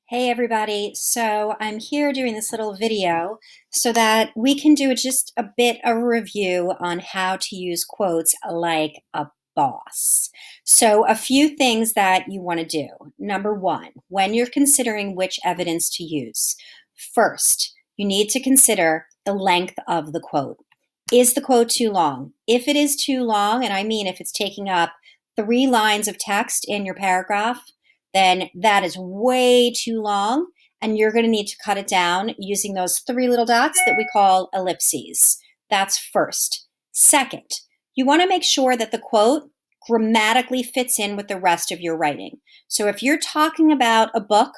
Hey everybody, so I'm here doing this little video so that we can do just a bit of a review on how to use quotes like a boss. So a few things that you want to do. Number one, when you're considering which evidence to use, first, you need to consider the length of the quote. Is the quote too long? If it is too long, and I mean if it's taking up 3 lines of text in your paragraph, then that is way too long, and you're going to need to cut it down using those 3 little dots that we call ellipses. That's first. Second, you want to make sure that the quote grammatically fits in with the rest of your writing. So if you're talking about a book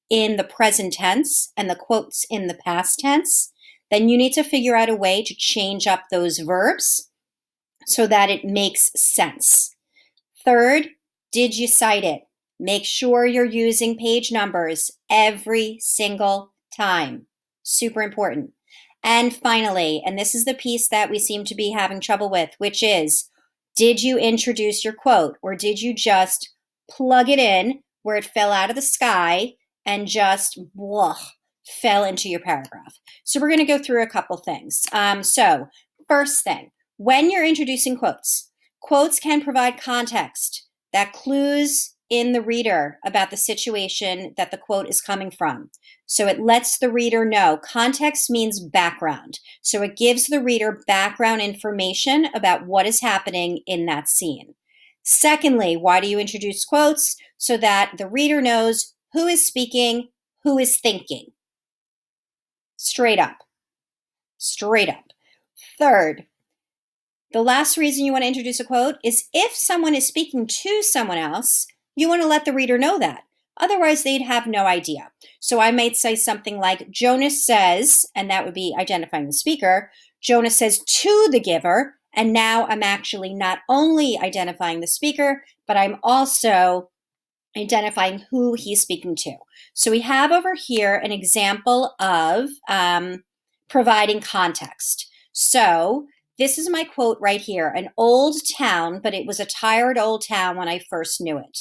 in the present tense and the quote's in the past tense, then you need to figure out a way to change up those verbs so that it makes sense. Third, did you cite it? Make sure you're using page numbers every single time. Super important. And finally, and this is the piece that we seem to be having trouble with, which is, did you introduce your quote, or did you just plug it in where it fell out of the sky and just fell into your paragraph? So we're going to go through a couple things. So first thing, when you're introducing quotes, quotes can provide context that clues in the reader about the situation that the quote is coming from. So it lets the reader know. Context means background. So it gives the reader background information about what is happening in that scene. Secondly, why do you introduce quotes? So that the reader knows who is speaking, who is thinking. Straight up. Straight up. Third, the last reason you want to introduce a quote is if someone is speaking to someone else, you want to let the reader know that. Otherwise, they'd have no idea. So I might say something like, Jonas says, and that would be identifying the speaker. Jonas says to the giver, and now I'm actually not only identifying the speaker, but I'm also identifying who he's speaking to. So we have over here an example of providing context. So this is my quote right here, an old town, but it was a tired old town when I first knew it.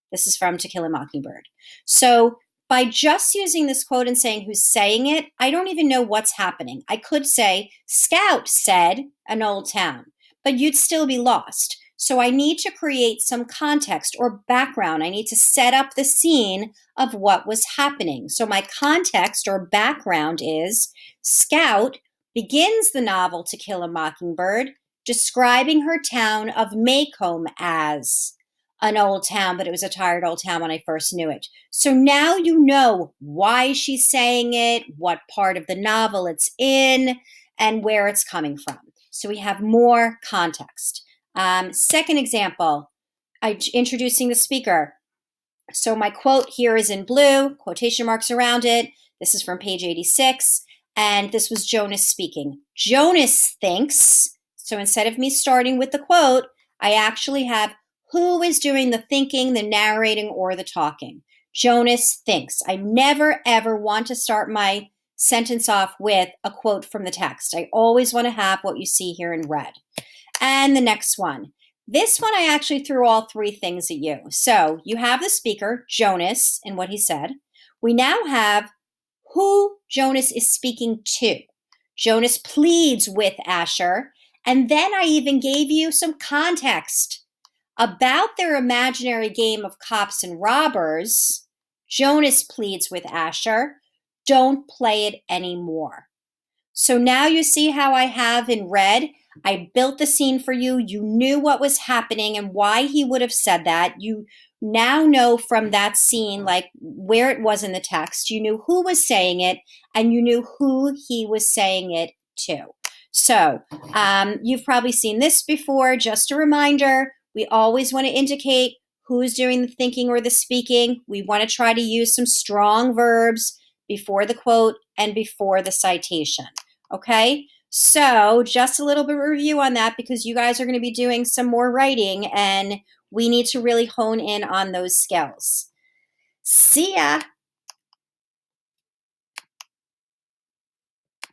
This is from To Kill a Mockingbird. So by just using this quote and saying who's saying it, I don't even know what's happening. I could say, Scout said an old town, but you'd still be lost. So I need to create some context or background. I need to set up the scene of what was happening. So my context or background is Scout begins the novel To Kill a Mockingbird describing her town of Maycomb as an old town, but it was a tired old town when I first knew it. So now you know why she's saying it, what part of the novel it's in, and where it's coming from. So we have more context. Second example, introducing the speaker. So my quote here is in blue, quotation marks around it. This is from page 86, and this was Jonas speaking. Jonas thinks, so instead of me starting with the quote, I actually have who is doing the thinking, the narrating, or the talking. Jonas thinks. I never, ever want to start my sentence off with a quote from the text. I always want to have what you see here in red. And the next one. This one, I actually threw all 3 things at you. So you have the speaker, Jonas, and what he said. We now have who Jonas is speaking to. Jonas pleads with Asher. And then I even gave you some context about their imaginary game of cops and robbers. Jonas pleads with Asher, don't play it anymore. So now you see how I have in red, I built the scene for you. You knew what was happening and why he would have said that. You now know from that scene, like where it was in the text. You knew who was saying it and you knew who he was saying it to. So you've probably seen this before. Just a reminder, we always want to indicate who's doing the thinking or the speaking. We want to try to use some strong verbs before the quote and before the citation. Okay, so just a little bit of review on that because you guys are going to be doing some more writing and we need to really hone in on those skills. See ya.